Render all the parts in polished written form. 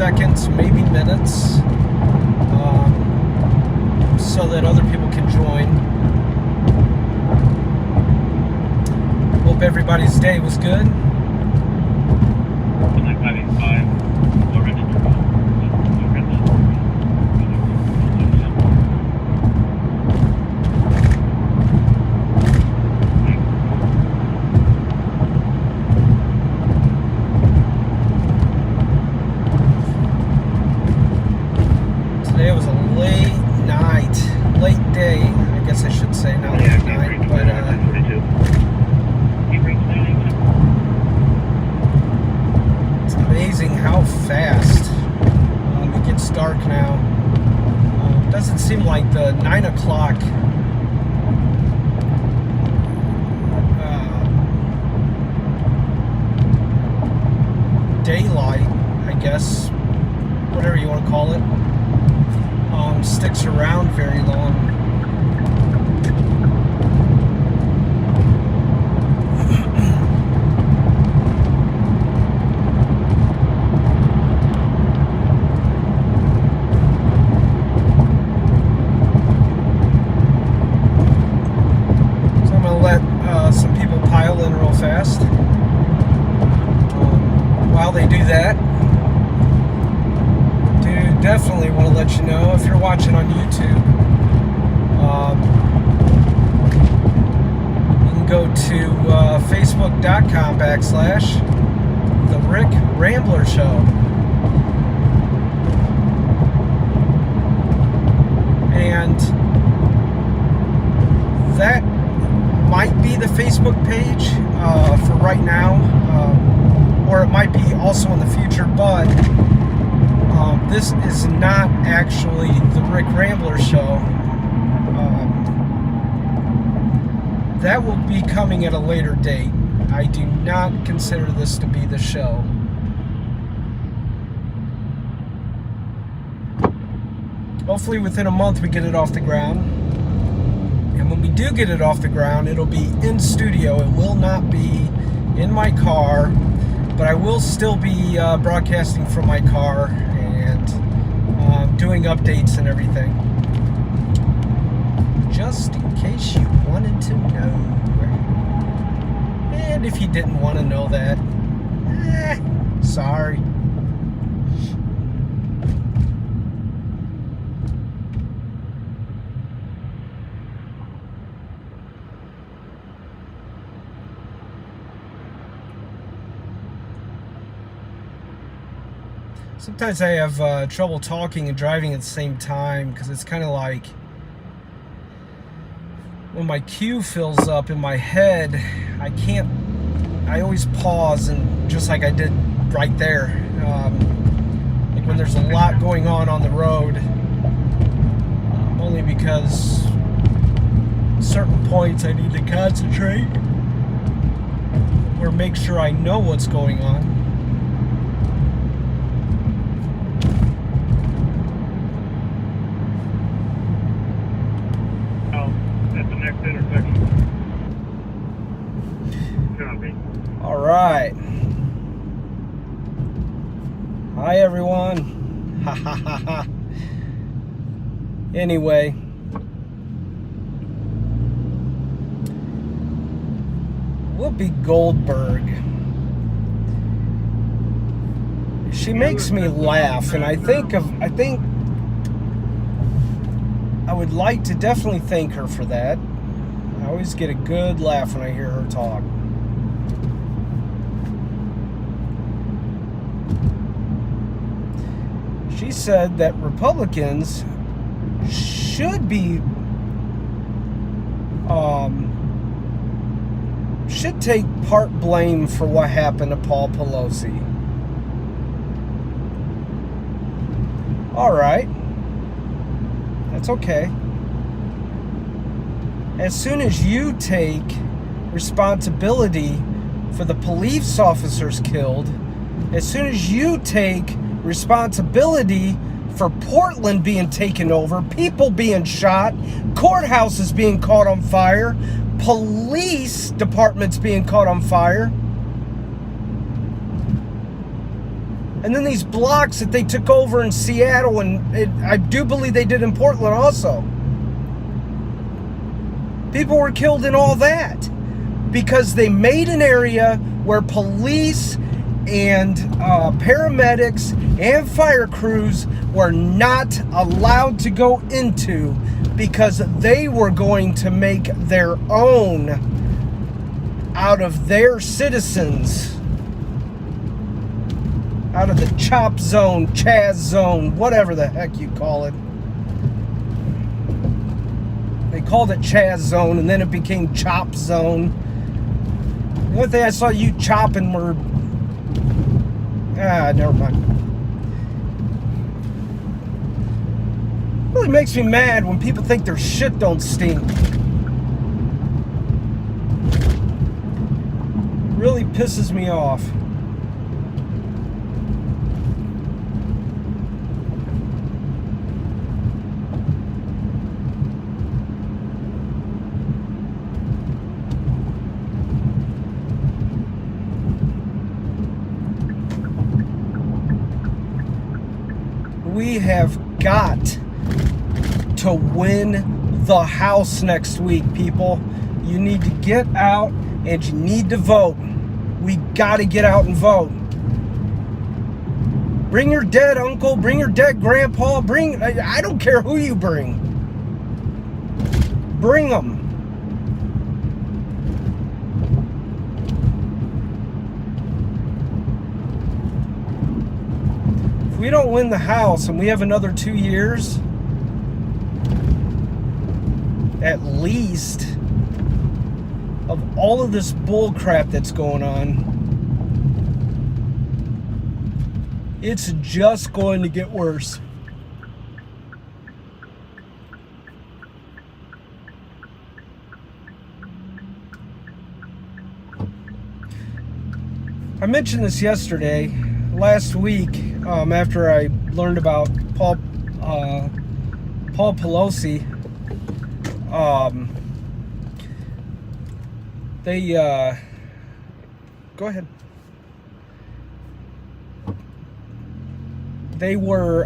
seconds, maybe minutes, so that other people can join. Hope everybody's day was good. Today was a late day, I guess I should say, not late night, but it's amazing how fast it gets dark now. It doesn't seem like the 9 o'clock daylight, I guess, whatever you want to call it, sticks around very long. So I'm going to let some people pile in real fast. While they do that, definitely want to let you know, if you're watching on YouTube, you can go to facebook.com/The Rick Rambler Show, and that might be the Facebook page for right now, or it might be also in the future, but this is not actually the Rick Rambler Show. That will be coming at a later date. I do not consider this to be the show. Hopefully within a month we get it off the ground. And when we do get it off the ground, it'll be in studio. It will not be in my car, but I will still be broadcasting from my car and doing updates and everything, just in case you wanted to know. And if you didn't want to know that, sorry. Sometimes I have trouble talking and driving at the same time, because it's kind of like when my queue fills up in my head, I always pause, and just like I did right there, like when there's a lot going on the road, only because certain points I need to concentrate or make sure I know what's going on. All right. Hi, everyone. Ha ha ha ha. Anyway, Whoopi Goldberg. She makes me laugh, and I think I would like to definitely thank her for that. I always get a good laugh when I hear her talk. She said that Republicans should take part blame for what happened to Paul Pelosi. All right. That's okay. As soon as you take responsibility for the police officers killed, as soon as you take responsibility for Portland being taken over, people being shot, courthouses being caught on fire, police departments being caught on fire, And then these blocks that they took over in Seattle, and I do believe they did in Portland also. People were killed in all that because they made an area where police and paramedics and fire crews were not allowed to go into because they were going to make their own out of their citizens, out of the chop zone, Chaz zone, whatever the heck you call it. They called it Chaz zone, and then it became chop zone. The one thing I saw you chopping were... never mind. It really makes me mad when people think their shit don't stink. Really pisses me off. We have got to win the House next week, people. You need to get out and you need to vote. We got to get out and vote. Bring your dead uncle, bring your dead grandpa, I don't care who you bring. Bring them. If we don't win the House and we have another 2 years, at least, of all of this bull crap that's going on, it's just going to get worse. I mentioned this last week, after I learned about Paul Pelosi. Go ahead. They were,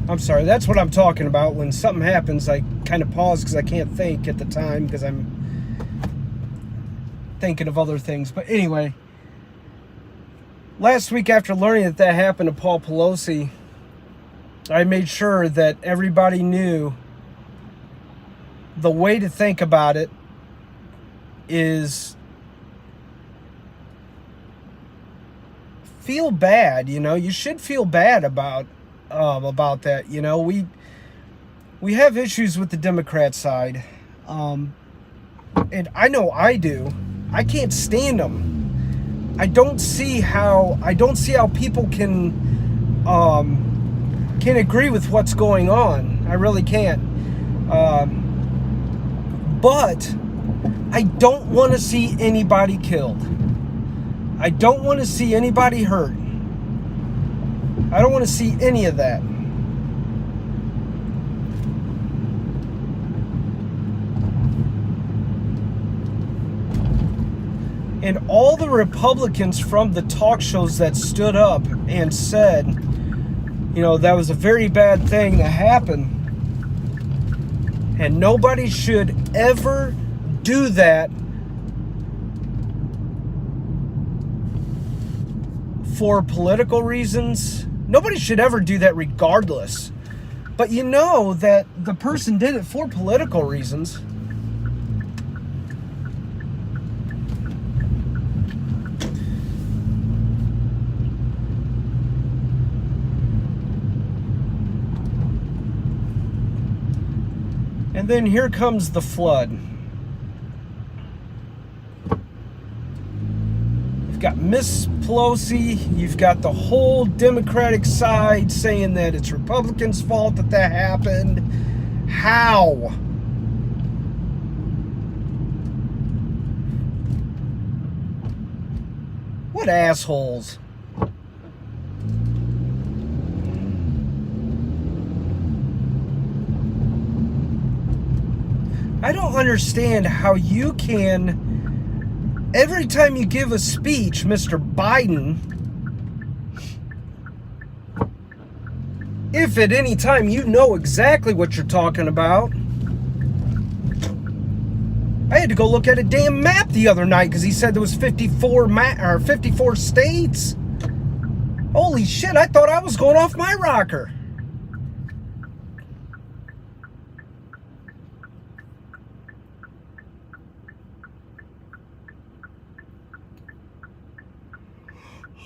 I'm sorry, that's what I'm talking about. When something happens, I kind of pause because I can't think at the time because I'm thinking of other things. But anyway, last week after learning that happened to Paul Pelosi, I made sure that everybody knew the way to think about it is feel bad. You should feel bad about that. We have issues with the Democrat side, and I know I do. I can't stand them. I don't see how people can agree with what's going on. I really can't. But I don't want to see anybody killed. I don't want to see anybody hurt. I don't want to see any of that. And all the Republicans from the talk shows that stood up and said, that was a very bad thing that happened, and nobody should ever do that for political reasons. Nobody should ever do that regardless. But that the person did it for political reasons. And then here comes the flood. You've got Miss Pelosi, you've got the whole Democratic side saying that it's Republicans' fault that happened. How? What assholes. I don't understand how you can Every time you give a speech, Mr. Biden, if at any time you know exactly what you're talking about, I had to go look at a damn map the other night because he said there was 54 states. Holy shit, I thought I was going off my rocker.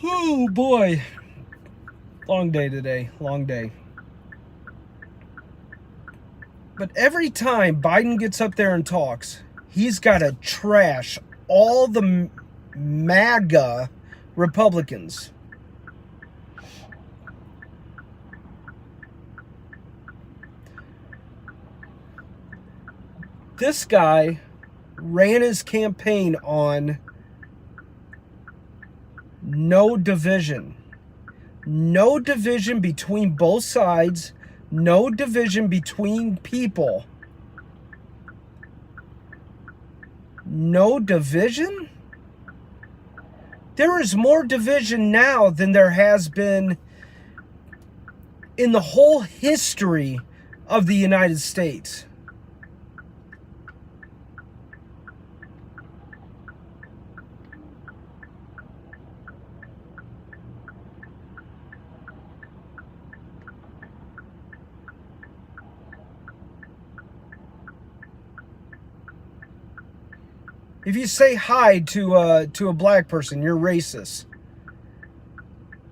Oh boy. Long day today. Long day. But every time Biden gets up there and talks, he's got to trash all the MAGA Republicans. This guy ran his campaign on no division. No division between both sides. No division between people. No division? There is more division now than there has been in the whole history of the United States. If you say hi to a black person, you're racist.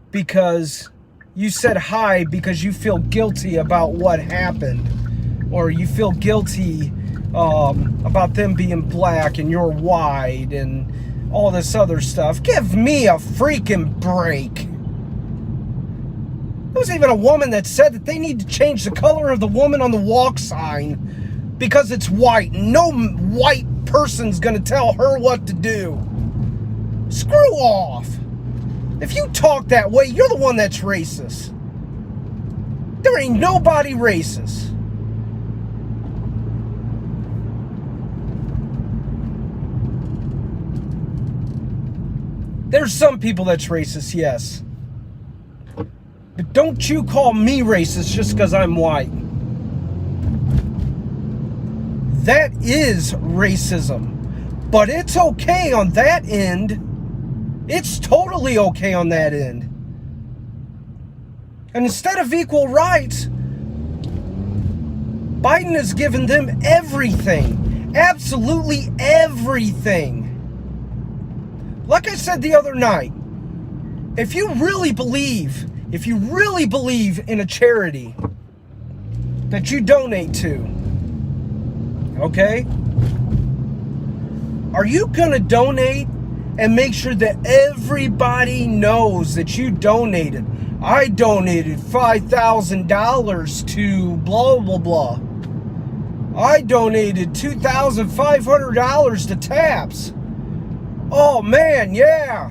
Because you said hi because you feel guilty about what happened. Or you feel guilty about them being black and you're white and all this other stuff. Give me a freaking break. There was even a woman that said that they need to change the color of the woman on the walk sign because it's white. No white person's gonna tell her what to do. Screw off. If you talk that way, you're the one that's racist. There ain't nobody racist. There's some people that's racist, yes. But don't you call me racist just because I'm white. That is racism. But it's okay on that end. It's totally okay on that end. And instead of equal rights, Biden has given them everything. Absolutely everything. Like I said the other night, if you really believe in a charity that you donate to, okay? Are you gonna donate and make sure that everybody knows that you donated? I donated $5,000 to blah, blah, blah. I donated $2,500 to TAPS. Oh man, yeah,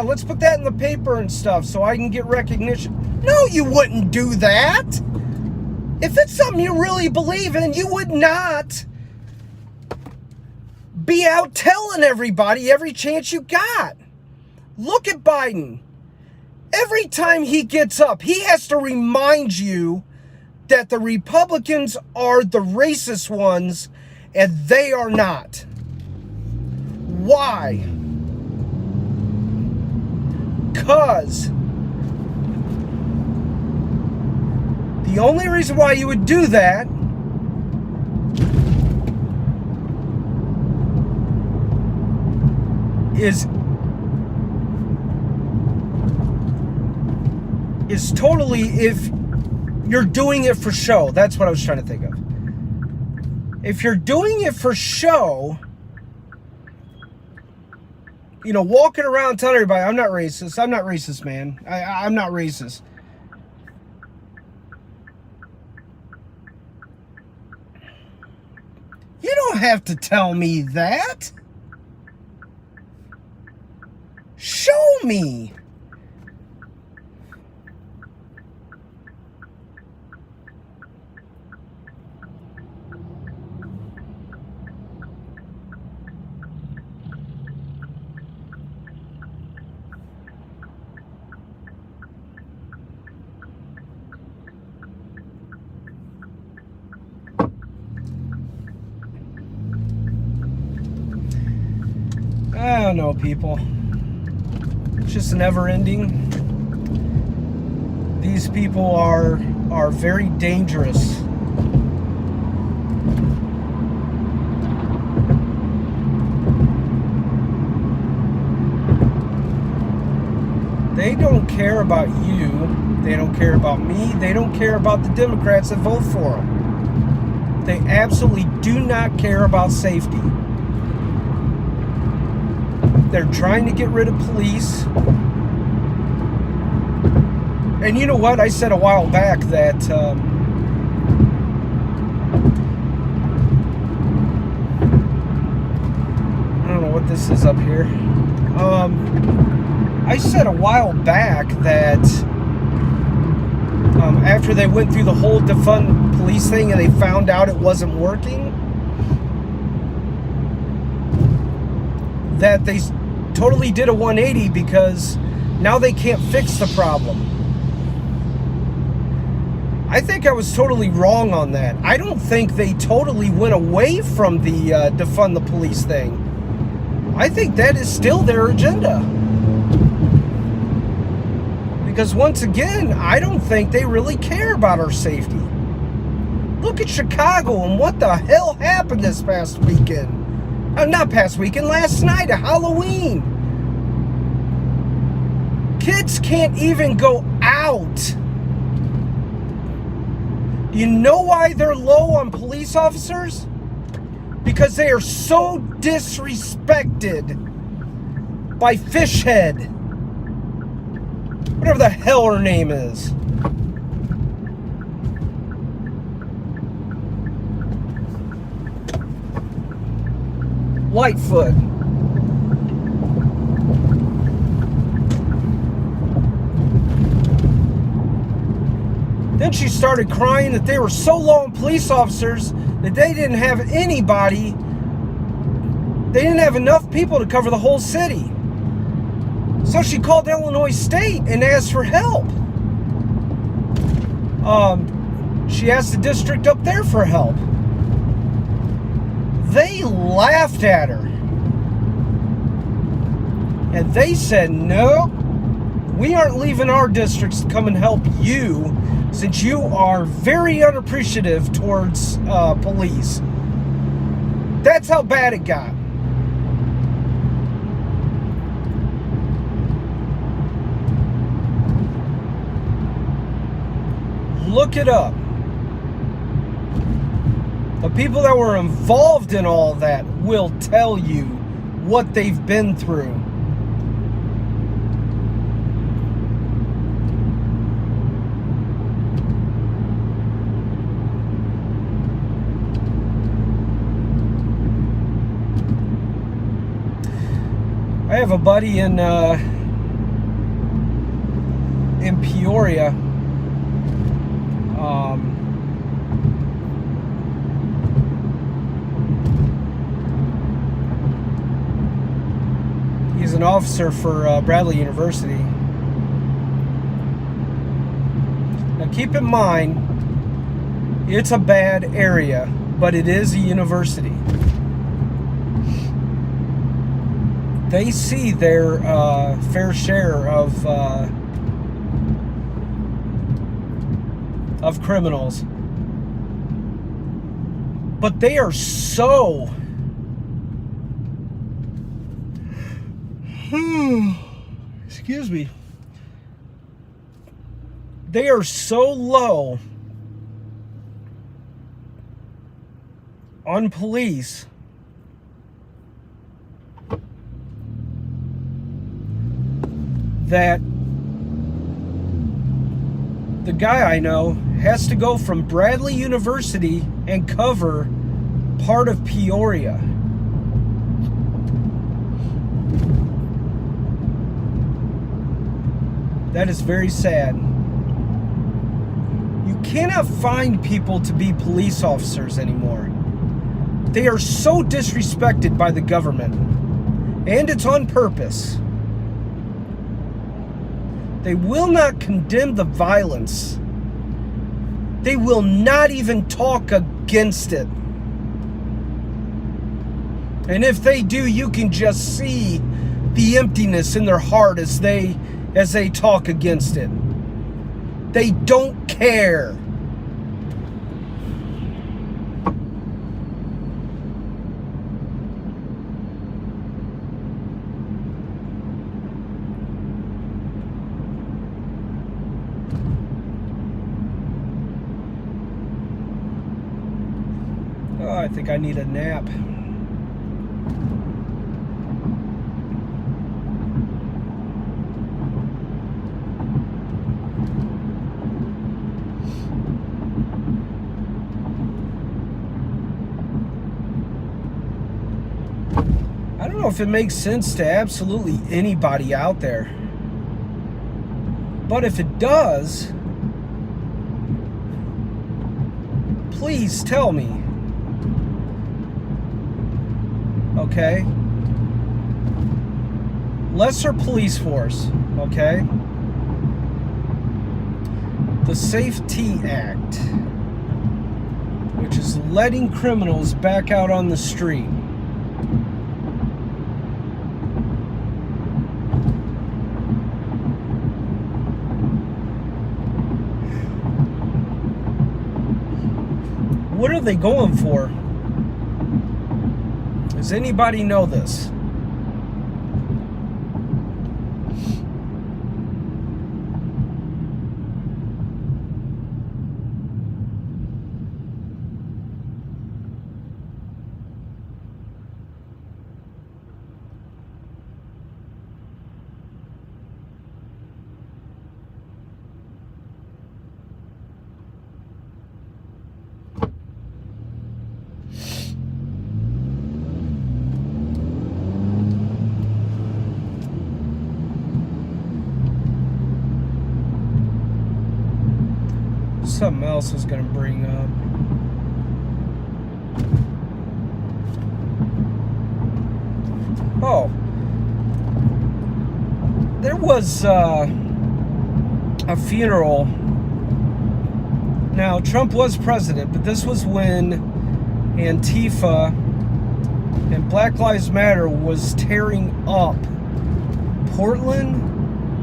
let's put that in the paper and stuff so I can get recognition. No, you wouldn't do that. If it's something you really believe in, you would not be out telling everybody every chance you got. Look at Biden. Every time he gets up, he has to remind you that the Republicans are the racist ones and they are not. Why? Because the only reason why you would do that is totally if you're doing it for show. That's what I was trying to think of. If you're doing it for show, you know, walking around telling everybody, I'm not racist. I'm not racist, man. I'm not racist. You don't have to tell me that. Show me. I don't know, people. It's just never ending. These people are very dangerous. They don't care about you. They don't care about me. They don't care about the Democrats that vote for them. They absolutely do not care about safety. They're trying to get rid of police. And you know what? I said a while back that I don't know what this is up here. I said a while back that after they went through the whole defund police thing and they found out it wasn't working, that they totally did a 180 because now they can't fix the problem. I think I was totally wrong on that. I don't think they totally went away from the defund the police thing. I think that is still their agenda. Because once again, I don't think they really care about our safety. Look at Chicago and what the hell happened this past weekend. Not past weekend, last night at Halloween. Kids can't even go out. You know why they're low on police officers? Because they are so disrespected by Fishhead. Whatever the hell her name is. Lightfoot. Then she started crying that they were so low on police officers that they didn't have anybody. They didn't have enough people to cover the whole city. So she called Illinois State and asked for help. She asked the district up there for help. They laughed at her. And they said, no, we aren't leaving our districts to come and help you since you are very unappreciative towards police. That's how bad it got. Look it up. The people that were involved in all that will tell you what they've been through. I have a buddy in Peoria. He's an officer for Bradley University. Now keep in mind, it's a bad area, but it is a university. They see their fair share of criminals, but they are so excuse me, they are so low on police that the guy I know has to go from Bradley University and cover part of Peoria. That is very sad. You cannot find people to be police officers anymore. They are so disrespected by the government, and it's on purpose. They will not condemn the violence. They will not even talk against it. And if they do, you can just see the emptiness in their heart as they talk against it. They don't care. Oh, I think I need a nap. I don't know if it makes sense to absolutely anybody out there. But if it does, please tell me. Okay? Lesser police force, okay? The Safety Act, which is letting criminals back out on the street. What are they going for? Does anybody know this? Something else I was going to bring up. Oh, there was a funeral. Now, Trump was president, but this was when Antifa and Black Lives Matter was tearing up Portland,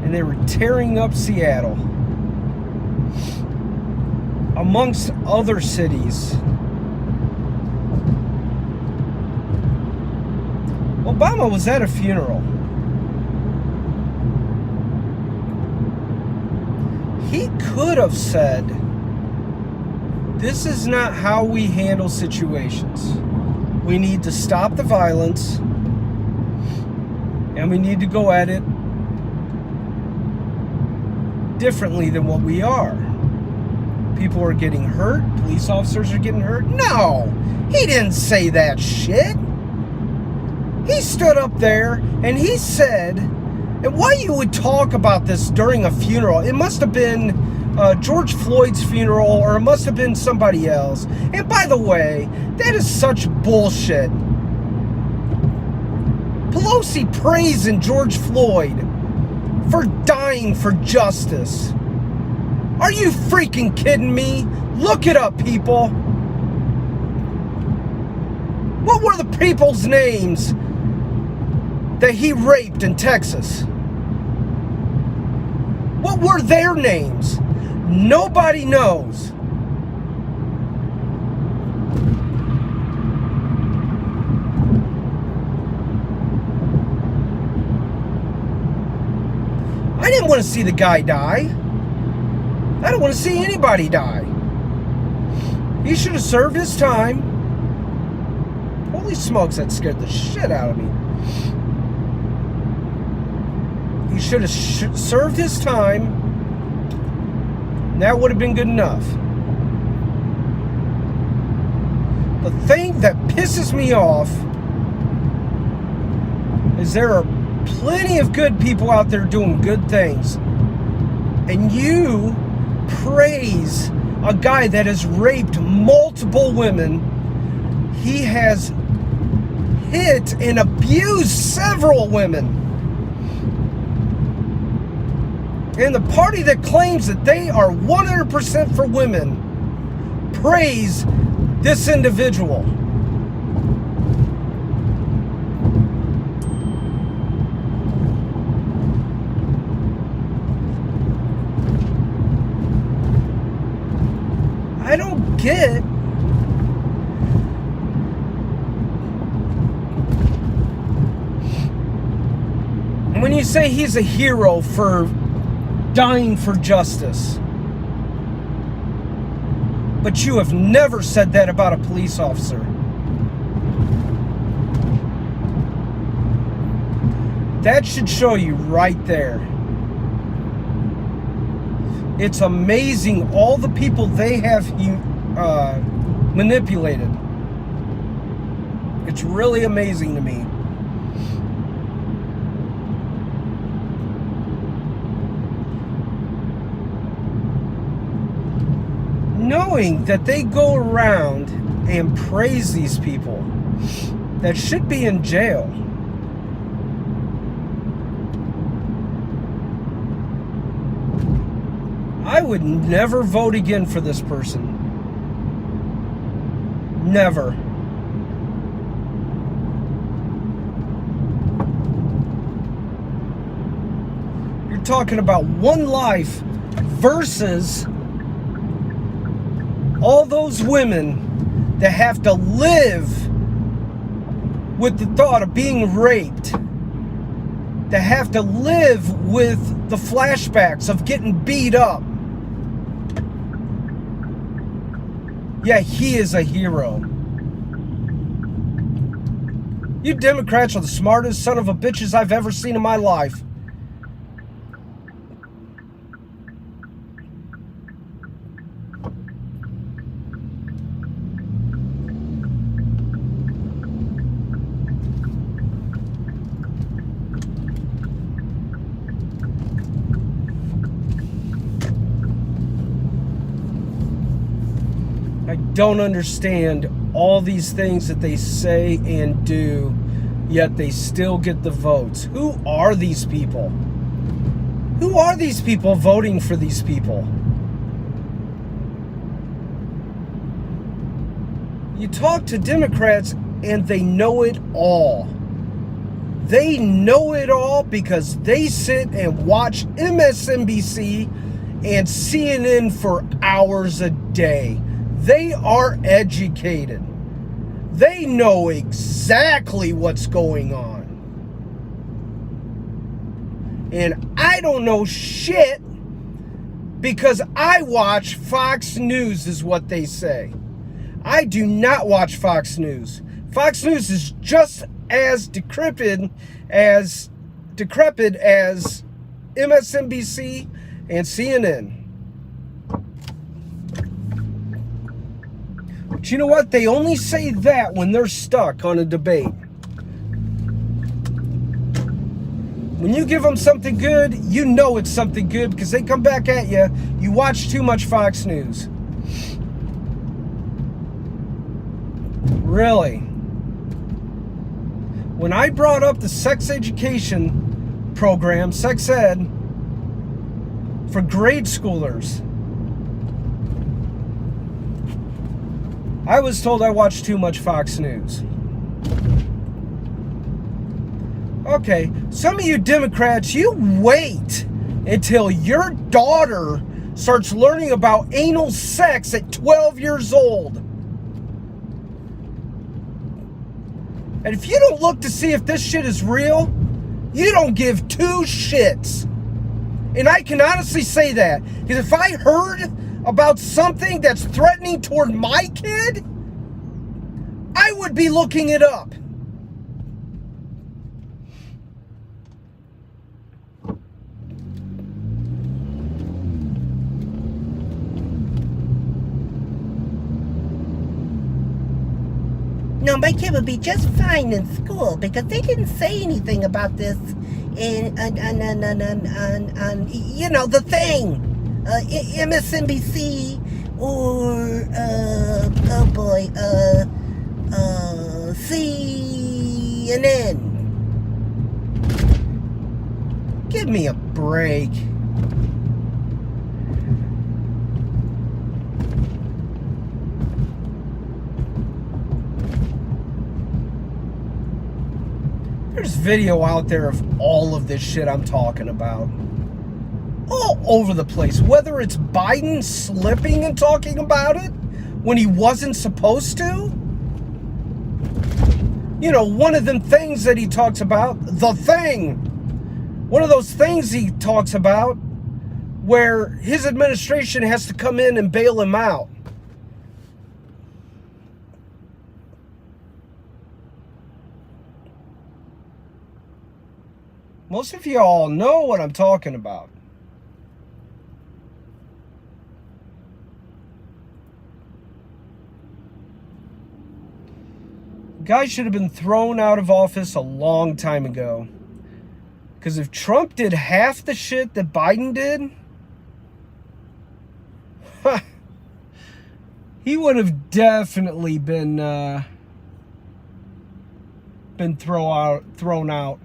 and they were tearing up Seattle, amongst other cities. Obama was at a funeral. He could have said, "This is not how we handle situations. We need to stop the violence, and we need to go at it differently than what we are. People are getting hurt. Police officers are getting hurt." No, he didn't say that shit. He stood up there and he said, and why you would talk about this during a funeral? It must have been George Floyd's funeral, or it must have been somebody else. And by the way, that is such bullshit. Pelosi praising George Floyd for dying for justice. Are you freaking kidding me? Look it up, people. What were the people's names that he raped in Texas? What were their names? Nobody knows. I didn't want to see the guy die. I don't want to see anybody die. He should have served his time. Holy smokes, that scared the shit out of me. He should have served his time. That would have been good enough. The thing that pisses me off is there are plenty of good people out there doing good things. And you praise a guy that has raped multiple women. He has hit and abused several women. And the party that claims that they are 100% for women praise this individual. get when you say he's a hero for dying for justice, but you have never said that about a police officer. That should show you right there. It's amazing all the people they have manipulated. It's really amazing to me. Knowing that they go around and praise these people that should be in jail. I would never vote again for this person. Never. You're talking about one life versus all those women that have to live with the thought of being raped, that have to live with the flashbacks of getting beat up. Yeah, he is a hero. You Democrats are the smartest son of a bitches I've ever seen in my life. I don't understand all these things that they say and do, yet they still get the votes. Who are these people? Who are these people voting for these people? You talk to Democrats and they know it all. They know it all because they sit and watch MSNBC and CNN for hours a day. They are educated. They know exactly what's going on. And I don't know shit because I watch Fox News is what they say. I do not watch Fox News. Fox News is just as decrepit as MSNBC and CNN. But you know what? They only say that when they're stuck on a debate. When you give them something good, you know it's something good because they come back at you. You watch too much Fox News. Really. When I brought up the sex education program, sex ed, for grade schoolers, I was told I watched too much Fox News. Okay, some of you Democrats, you wait until your daughter starts learning about anal sex at 12 years old. And if you don't look to see if this shit is real, you don't give two shits. And I can honestly say that, because if I heard about something that's threatening toward my kid, I would be looking it up. No, my kid would be just fine in school because they didn't say anything about this on you know, the thing. MSNBC or oh boy, CNN. Give me a break. There's video out there of all of this shit I'm talking about. All over the place. Whether it's Biden slipping and talking about it, when he wasn't supposed to? You know, one of them things that he talks about, the thing. One of those things he talks about where his administration has to come in and bail him out. Most of you all know what I'm talking about. Guy should have been thrown out of office a long time ago. Because if Trump did half the shit that Biden did, he would have definitely been thrown out.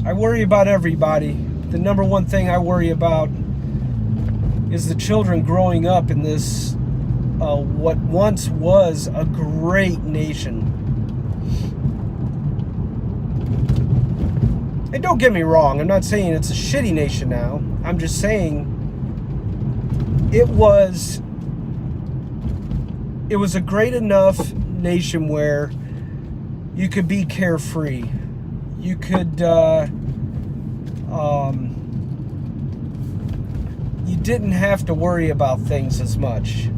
I worry about everybody. The number one thing I worry about is the children growing up in this, what once was a great nation. And don't get me wrong, I'm not saying it's a shitty nation now. I'm just saying it was a great enough nation where you could be carefree. You could, you didn't have to worry about things as much.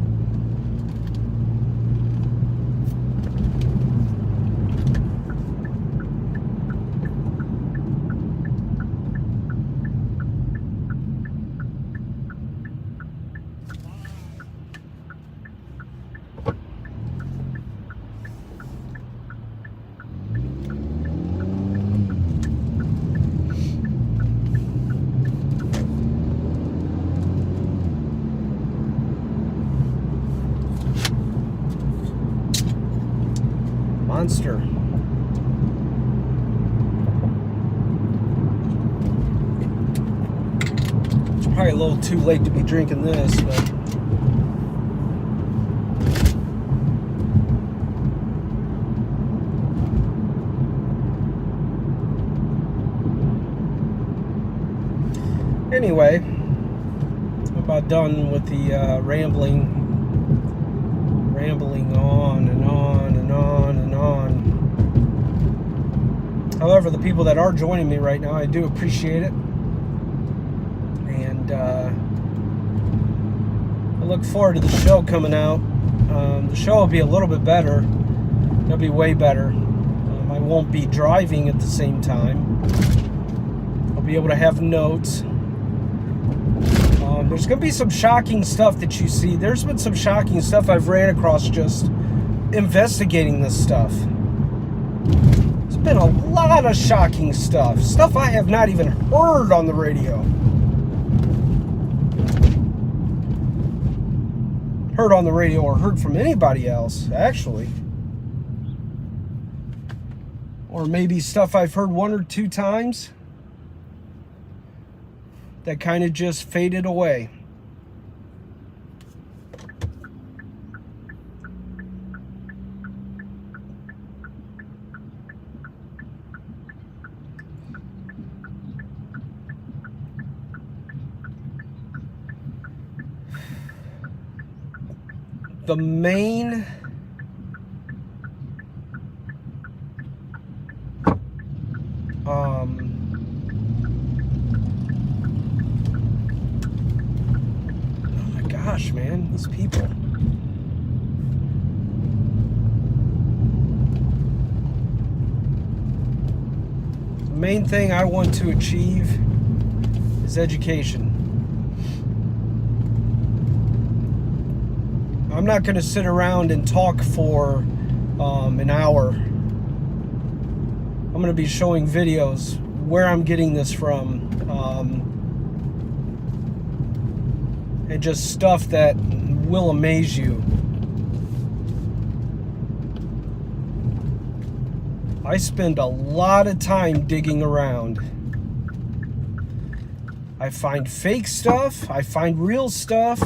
Monster. It's probably a little too late to be drinking this, but anyway, I'm about done with the rambling on and on and on and on. However, the people that are joining me right now, I do appreciate it. And I look forward to the show coming out. The show will be a little bit better. It'll be way better. I won't be driving at the same time. I'll be able to have notes. There's going to be some shocking stuff that you see. There's been some shocking stuff I've ran across just investigating this stuff. There's been a lot of shocking stuff. Stuff I have not even heard on the radio. Heard on the radio or heard from anybody else, actually. Or maybe stuff I've heard one or two times that kind of just faded away. The main gosh, man, these people. The main thing I want to achieve is education. I'm not going to sit around and talk for an hour. I'm going to be showing videos where I'm getting this from. And just stuff that will amaze you. I spend a lot of time digging around. I find fake stuff. I find real stuff.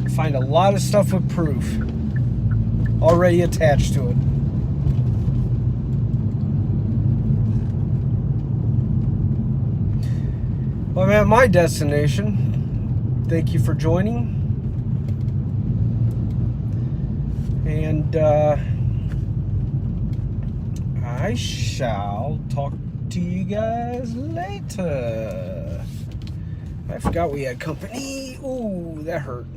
I find a lot of stuff with proof already attached to it. Well, I'm at my destination. Thank you for joining. And I shall talk to you guys later. I forgot we had company. Ooh, that hurt.